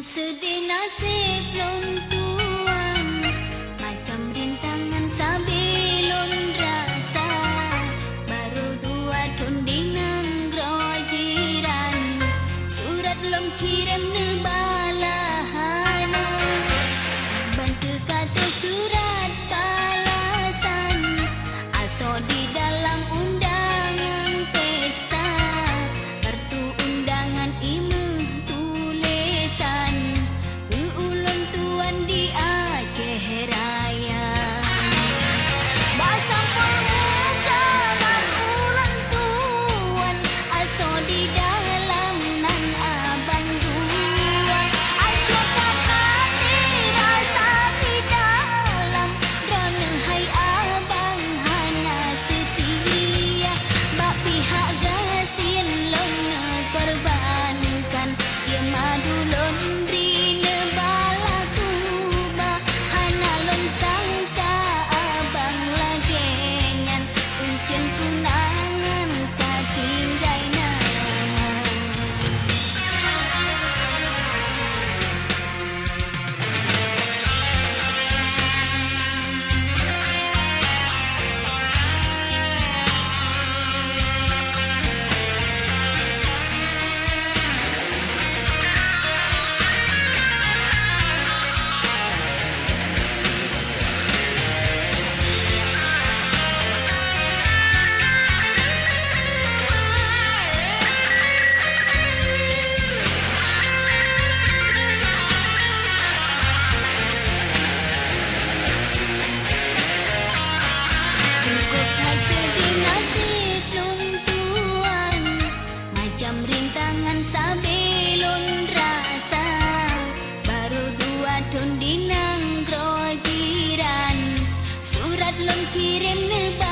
Sedih nasib lon tuang, macam rintangan sabilun rasa. Baru dua tundingan rojiran, surat lom kirim nebalahana. Bantu kata surat kalasan, aso di dalam undangan pesta. Kartu undangan imeh di Aceh Raya. Basam pengucapan ulang tuan, aso di dalam nan abang duan. Acukan hati rasa di dalam, drone hai abang hana setia. Bak pihak gasin lon korbankan, dia madu londri rintangan sabilun rasa. Baru dua tundinang grojiran, surat lon kirim neba.